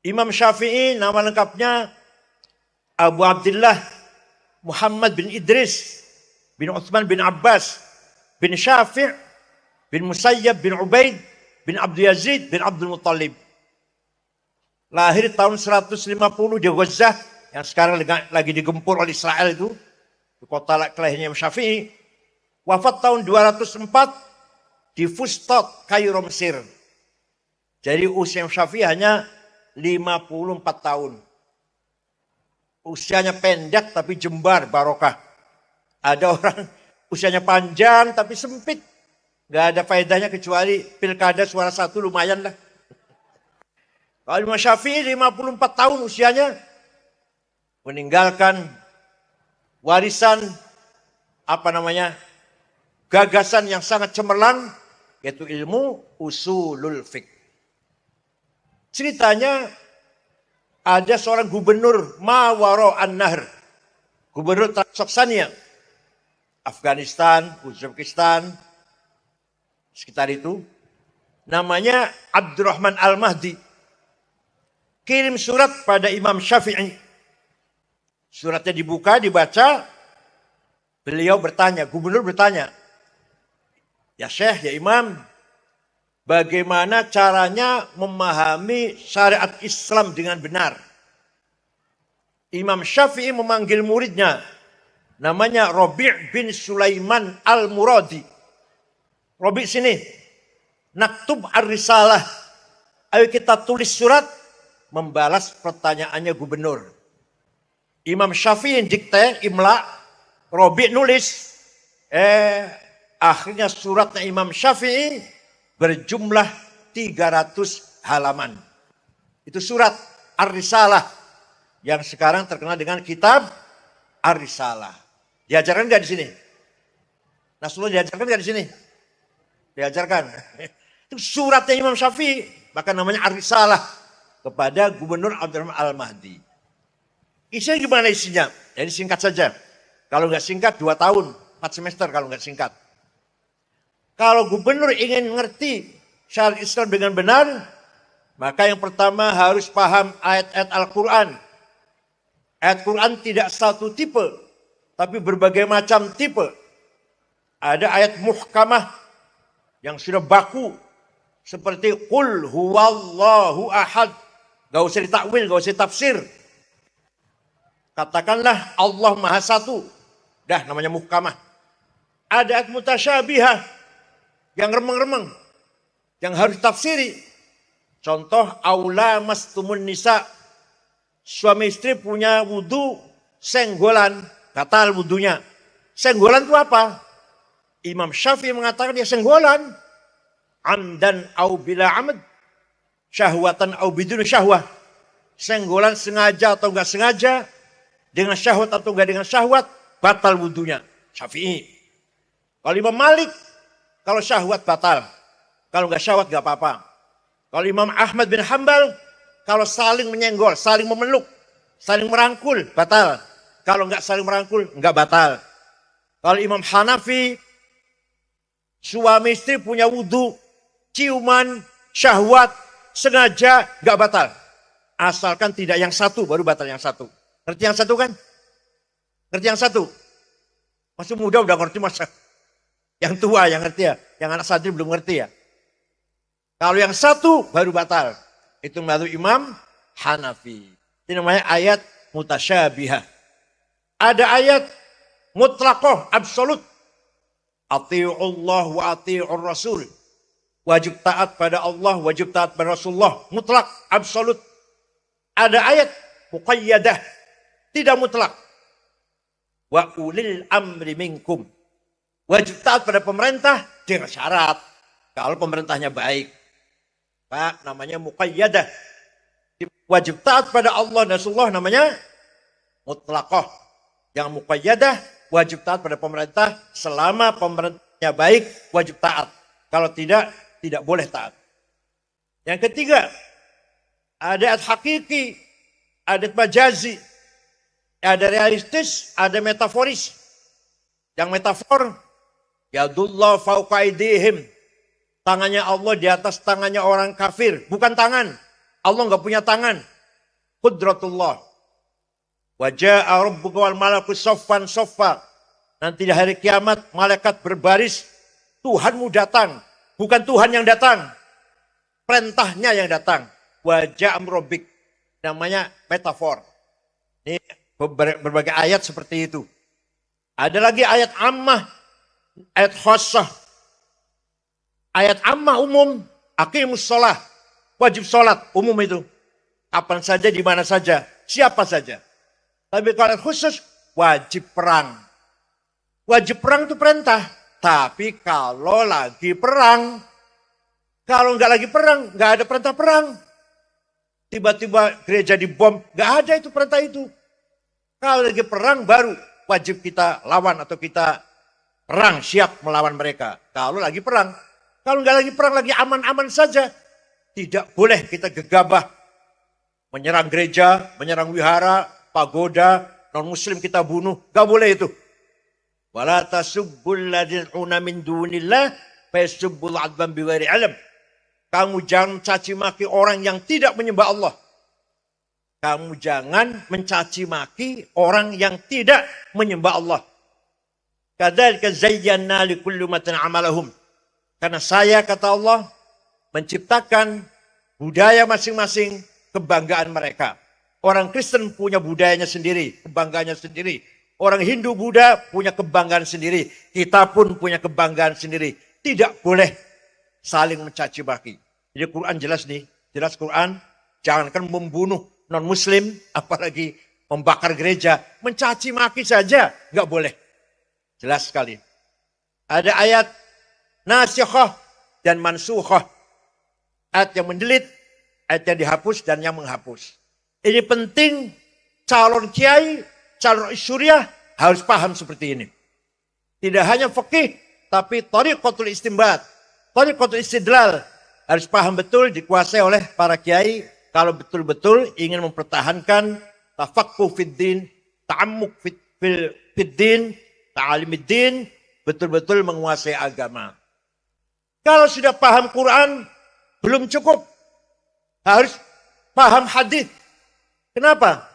Imam Syafi'i nama lengkapnya Abu Abdullah Muhammad bin Idris bin Utsman bin Abbas bin Syafi' bin Musayyab bin Ubaid bin Abdul Yazid bin Abdul Muttalib. Lahir tahun 150 di Gaza yang sekarang lagi digempur oleh Israel itu, di kota kelahirannya Imam Syafi'i. Wafat tahun 204 di Fustat, Kairo, Mesir. Jadi usia Imam Syafi'i hanya 54 tahun. Usianya pendek tapi jembar barokah. Ada orang usianya panjang tapi sempit. Gak ada faedahnya kecuali pilkada suara satu lumayan lah. Kalau Imam Syafi'i 54 tahun usianya meninggalkan warisan gagasan yang sangat cemerlang, yaitu ilmu usulul fiqh. Ceritanya ada seorang gubernur Mawaro An-Nahr, gubernur Transoksania, Afghanistan, Uzbekistan, sekitar itu. Namanya Abdurrahman Al-Mahdi. Kirim surat pada Imam Syafi'i. Suratnya dibuka, dibaca. Beliau bertanya, gubernur bertanya, "Ya Syekh, ya Imam, bagaimana caranya memahami syariat Islam dengan benar?" Imam Syafi'i memanggil muridnya, namanya Rabi' bin Sulaiman Al-Muradi. Rabi' sini, naktub ar-risalah. Ayo kita tulis surat membalas pertanyaannya gubernur. Imam Syafi'i dikte, imla, Rabi' nulis. Akhirnya suratnya Imam Syafi'i berjumlah 300 halaman. Itu surat Ar-Risalah yang sekarang terkenal dengan kitab Ar-Risalah. Diajarkan nggak di sini? Nasrullah diajarkan nggak di sini? Diajarkan. Itu suratnya Imam Syafi'i, bahkan namanya Ar-Risalah kepada Gubernur Abdurrahman Al-Mahdi. Isinya gimana isinya? Jadi singkat saja. Kalau nggak singkat 2 tahun, 4 semester kalau nggak singkat. Kalau gubernur ingin ngerti syariat Islam dengan benar, maka yang pertama harus paham ayat-ayat Al-Quran. Ayat Quran tidak satu tipe, tapi berbagai macam tipe. Ada ayat muhkamah yang sudah baku, seperti Qul huwallahu ahad. Gak usah ditakwil, gak usah tafsir. Katakanlah Allah Maha Satu. Dah namanya muhkamah. Ada ayat mutasyabihah yang remeng-remeng, yang harus tafsiri. Contoh, aula mastumun nisa. Suami istri punya wudu senggolan, batal wudunya. Senggolan itu apa? Imam Syafi'i mengatakan ya senggolan. Amdan au bila amad. Syahwatan au bidun syahwah. Senggolan sengaja atau enggak sengaja. Dengan syahwat atau enggak dengan syahwat. Batal wudunya. Syafi'i. Kalau Imam Malik, kalau syahwat batal. Kalau enggak syahwat enggak apa-apa. Kalau Imam Ahmad bin Hanbal, kalau saling menyenggol, saling memeluk, saling merangkul, batal. Kalau enggak saling merangkul, enggak batal. Kalau Imam Hanafi, suami istri punya wudu, ciuman, syahwat, sengaja, enggak batal. Asalkan tidak yang satu, baru batal yang satu. Ngerti yang satu kan? Ngerti yang satu? Masih muda udah ngerti masa. Yang tua yang ngerti ya. Yang anak santri belum ngerti ya. Kalau yang satu baru batal. Itu melalui Imam Hanafi. Ini namanya ayat mutasyabihah. Ada ayat mutlaqah, absolut. Ati'ullah wa ati'ur rasul. Wajib taat pada Allah, wajib taat pada Rasulullah. Mutlak, absolut. Ada ayat muqayyadah. Tidak mutlak. Wa ulil amri minkum. Wajib taat pada pemerintah dengan syarat. Kalau pemerintahnya baik. Pak, namanya muqayyadah. Wajib taat pada Allah dan Rasulullah namanya mutlaqah. Yang muqayyadah, wajib taat pada pemerintah. Selama pemerintahnya baik, wajib taat. Kalau tidak, tidak boleh taat. Yang ketiga, ada ayat hakiki, ada majazi, ada realistis, ada metaforis. Yang metafor, yadullah fauqa aydihim. Tangannya Allah di atas tangannya orang kafir. Bukan tangan. Allah nggak punya tangan. Qudratullah. Wa jaa'a rabbuka wal malaku saffan saffa. Nanti di hari kiamat malaikat berbaris. Tuhanmu datang. Bukan Tuhan yang datang. Perintahnya yang datang. Wa jaa'a rabbik. Namanya metafor. Ini berbagai ayat seperti itu. Ada lagi ayat ammah. Ayat khassah. Ayat ammah umum. Aqimus sholah. Wajib sholat. Umum itu. Kapan saja, di mana saja. Siapa saja. Tapi kalau khusus, wajib perang. Wajib perang itu perintah. Tapi kalau lagi perang, kalau nggak lagi perang, nggak ada perintah perang. Tiba-tiba gereja dibom, nggak ada itu perintah itu. Kalau lagi perang baru wajib kita lawan atau kita perang, siap melawan mereka. Kalau lagi perang. Kalau nggak lagi perang, lagi aman-aman saja. Tidak boleh kita gegabah. Menyerang gereja, menyerang wihara, pagoda, non-muslim kita bunuh. Gak boleh itu. Wala tasubbul ladzina min dunillah fayasubbul adban bighairi ilm. Kamu jangan caci maki orang yang tidak menyembah Allah. Kamu jangan mencaci maki orang yang tidak menyembah Allah. Kadzalika zayyana likulli ummatin amalahum. Karena saya, kata Allah, menciptakan budaya masing-masing, kebanggaan mereka. Orang Kristen punya budayanya sendiri, kebanggaannya sendiri. Orang Hindu Buddha punya kebanggaan sendiri. Kita pun punya kebanggaan sendiri. Tidak boleh saling mencaci maki. Jadi Quran jelas nih, jelas Quran. Jangankan membunuh non-muslim, apalagi membakar gereja. Mencaci maki saja, nggak boleh. Jelas sekali. Ada ayat nasikhah dan mansukhah. Ayat yang mendelit, ayat yang dihapus dan yang menghapus. Ini penting calon kiai, calon syuriah harus paham seperti ini. Tidak hanya fikih, tapi thariqatul istinbat, thariqatul istidlal harus paham betul, dikuasai oleh para kiai kalau betul-betul ingin mempertahankan tafaqquh fid din, ta'ammuk fid din, ta'alimid din, betul-betul menguasai agama. Kalau sudah paham Quran, belum cukup. Harus paham hadis. Kenapa?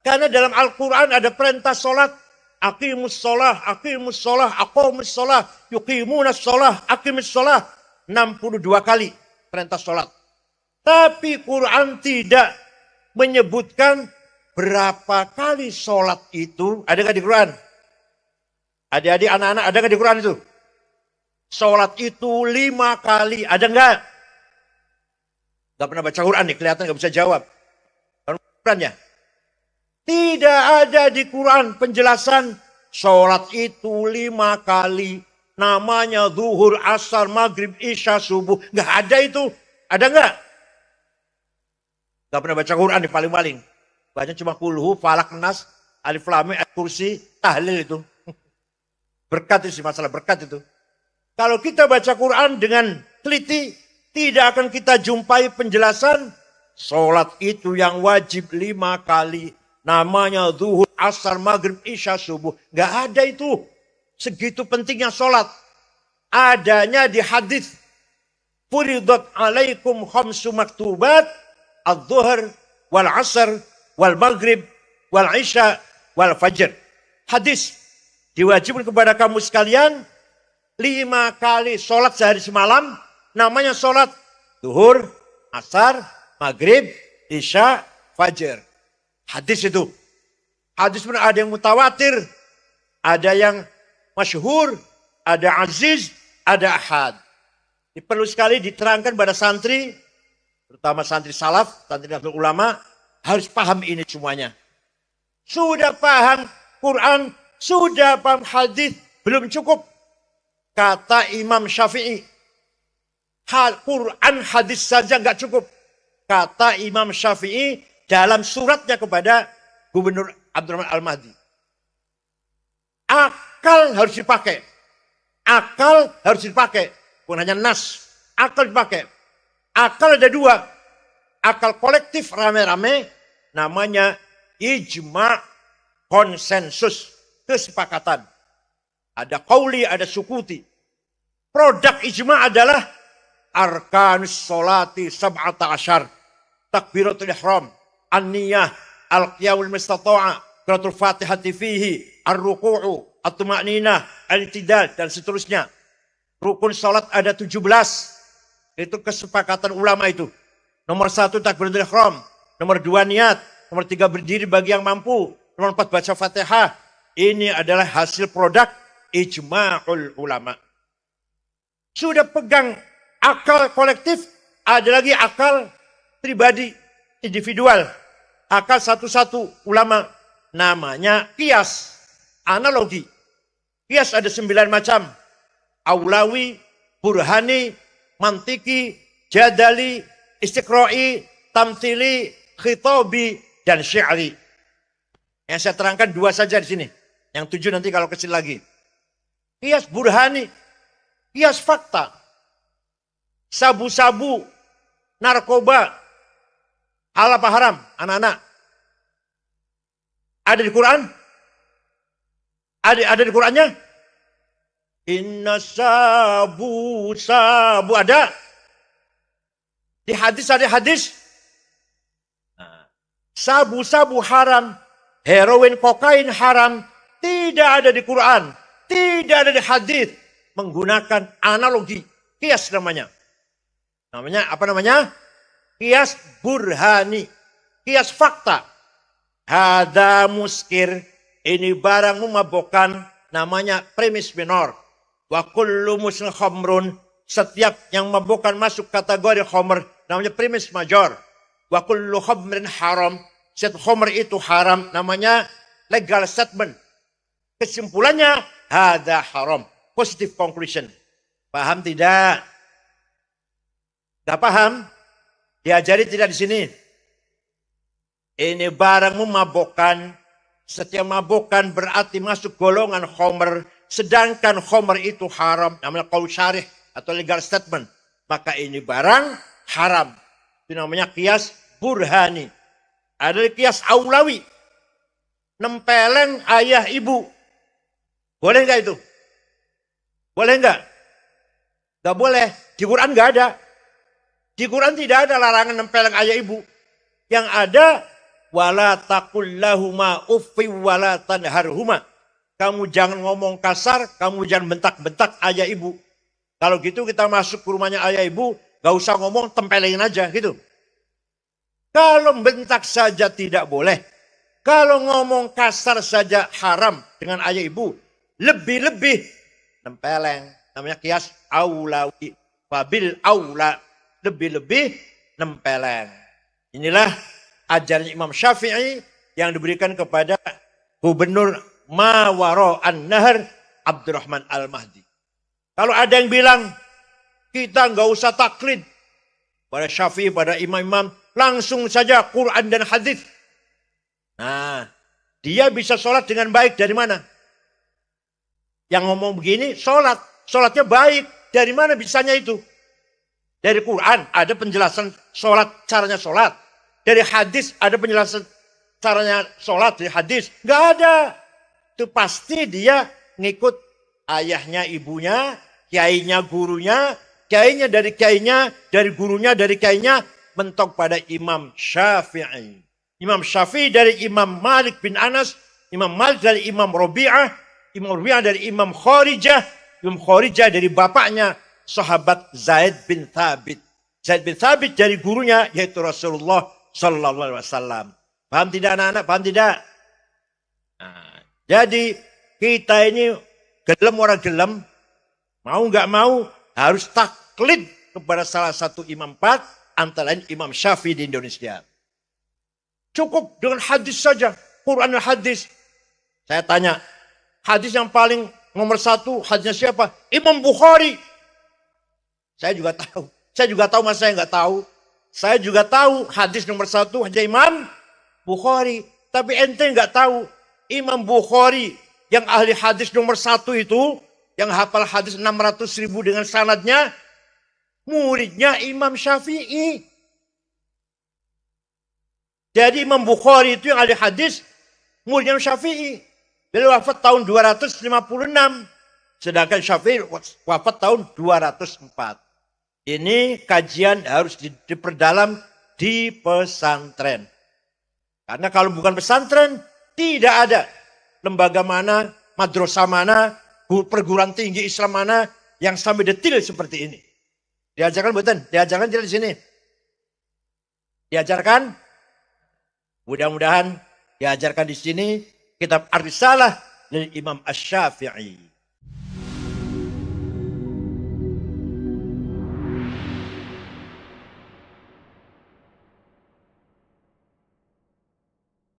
Karena dalam Al-Quran ada perintah sholat. Aqimus sholah, aqimus sholah, aqamus sholah, yuqimunas sholah, aqimus sholah. 62 kali perintah sholat. Tapi Quran tidak menyebutkan berapa kali sholat itu. Ada nggak di Quran? Adik-adik, anak-anak, ada nggak di Quran itu? Sholat itu 5 kali. Ada nggak? Gak pernah baca Quran nih, kelihatan gak bisa jawab. Qurannya. Tidak ada di Quran penjelasan sholat itu 5 kali. Namanya zuhur, asar, maghrib, isya, subuh. Gak ada itu. Ada gak? Gak pernah baca Quran nih paling-paling. Banyak cuma kulhu, falak, nas, alif, lam, ayat kursi, tahlil itu. Berkat itu sih, masalah berkat itu. Kalau kita baca Quran dengan teliti, tidak akan kita jumpai penjelasan sholat itu yang wajib 5 kali. Namanya zuhur, asar, maghrib, isya, subuh. Gak ada itu. Segitu pentingnya sholat. Adanya di hadis. Furidat alaikum khamsu maktubat. Al-zuhur, wal-asar, wal-maghrib, wal-isya, wal-fajr. Hadis. Diwajibkan kepada kamu sekalian 5 kali sholat sehari semalam. Namanya sholat zuhur, asar, maghrib, isya, fajar. Hadis itu. Hadis pun ada yang mutawatir, ada yang masyhur, ada aziz, ada ahad. Ini perlu sekali diterangkan pada santri, terutama santri salaf, santri nahdlatul ulama, harus paham ini semuanya. Sudah paham Quran, sudah paham hadis, belum cukup. Kata Imam Syafi'i, Quran hadis saja nggak cukup. Kata Imam Syafi'i dalam suratnya kepada Gubernur Abdurrahman Al-Mahdi. Akal harus dipakai. Akal harus dipakai. Bukan hanya nas. Akal dipakai. Akal ada 2. Akal kolektif rame-rame. Namanya ijma, konsensus, kesepakatan. Ada qauli, ada sukuti. Produk ijma adalah arkanus sholati sab'ata asyar. takbiratul ihram, an-niyah, al-qiyamul mustata'a, qiraatul fatihati fihi, ar-ruku'u, at-tuma'ninah, al-i'tidal, dan seterusnya. Rukun salat ada 17. Itu kesepakatan ulama itu. Nomor 1 takbiratul ihram, nomor 2 niat, nomor 3 berdiri bagi yang mampu, nomor 4 baca Fatihah. Ini adalah hasil produk ijma'ul ulama. Sudah pegang akal kolektif, ada lagi akal pribadi, individual. Akal satu-satu ulama, namanya qiyas, analogi. Qiyas ada 9 macam. Aulawi, burhani, mantiki, jadali, istiqra'i, tamthili, khitabi, dan syi'ri. Yang saya terangkan 2 saja di sini. Yang 7 nanti kalau kecil lagi. Qiyas burhani, qiyas fakta. Sabu-sabu, narkoba, halal apa haram, anak-anak. Ada di Quran? Ada di Qurannya? Inna sabu ada. Di hadis ada hadis. Sabu-sabu haram, heroin, kokain haram, tidak ada di Quran, tidak ada di hadis. Menggunakan analogi, qiyas namanya. Namanya apa namanya? Qiyas burhani, qiyas fakta. Hada muskir, ini barang memabukkan, namanya premis minor. Wa kullu muskir khamrun, setiap yang memabukkan masuk kategori khamr, namanya premis major. Wa kullu khamrin haram, setiap khamr itu haram, namanya legal statement. Kesimpulannya, hada haram. Positive conclusion. Paham tidak? Gak paham? Diajari tidak di sini? Ini barang memabukkan. Setiap mabukkan berarti masuk golongan khomer. Sedangkan khomer itu haram. Namanya qaul syarih atau legal statement. Maka ini barang haram. Itu namanya qiyas burhani. Ada qiyas aulawi. Nempeleng ayah ibu. Boleh nggak itu? Boleh nggak? Nggak boleh. Di Quran nggak ada. Di Quran tidak ada larangan nempeleng ayah ibu. Yang ada, wala taqul lahuma uffi wala tanharhuma. Kamu jangan ngomong kasar, kamu jangan bentak-bentak ayah ibu. Kalau gitu kita masuk ke rumahnya ayah ibu, gak usah ngomong, tempelin aja gitu. Kalau bentak saja tidak boleh. Kalau ngomong kasar saja haram dengan ayah ibu, lebih-lebih nempeleng. Namanya qiyas aulawi. Fabil aula. Lebih-lebih nempeleng. Inilah ajaran Imam Syafi'i yang diberikan kepada Gubernur Mawaro An-Nahr Abdurrahman Al-Mahdi. Kalau ada yang bilang kita nggak usah taklid pada Syafi'i, pada imam-imam, langsung saja Quran dan hadis. Nah, dia bisa sholat dengan baik dari mana? Yang ngomong begini sholatnya baik. Dari mana bisanya itu? Dari Quran ada penjelasan sholat, caranya sholat. Dari hadis ada penjelasan caranya sholat dari hadis. Nggak ada. Itu pasti dia ngikut ayahnya, ibunya, kiainya, gurunya, kiainya dari kiainya, dari gurunya, dari kiainya, mentok pada Imam Syafi'i. Imam Syafi'i dari Imam Malik bin Anas, Imam Malik dari Imam Rabi'ah, Imam Rabi'ah dari Imam Kharijah, Imam Kharijah dari bapaknya, sahabat Zaid bin Thabit. Zaid bin Thabit dari gurunya yaitu Rasulullah sallallahu alaihi wasallam. Paham tidak anak-anak? Paham tidak? Nah, jadi kita ini gelem orang gelem, mau nggak mau harus taklid kepada salah satu imam 4 antara lain Imam Syafi'i di Indonesia. Cukup dengan hadis saja, Quran dan hadis. Saya tanya, hadis yang paling nomor 1 hadisnya siapa? Imam Bukhari. Saya juga tahu, mas saya nggak tahu. Saya juga tahu hadis nomor 1 hanya Imam Bukhari. Tapi ente nggak tahu Imam Bukhari yang ahli hadis nomor 1 itu, yang hafal hadis 600.000 dengan sanadnya, muridnya Imam Syafi'i. Jadi Imam Bukhari itu yang ahli hadis, muridnya Imam Syafi'i. Beliau wafat tahun 256. Sedangkan Syafi'i wafat tahun 204. Ini kajian harus diperdalam di pesantren. Karena kalau bukan pesantren, tidak ada lembaga mana, madrasah mana, perguruan tinggi Islam mana yang sampai detil seperti ini. Diajarkan bukan? Diajarkan tidak di sini. Diajarkan, mudah-mudahan diajarkan di sini kitab Ar-Risalah dari Imam Asy-Syafi'i.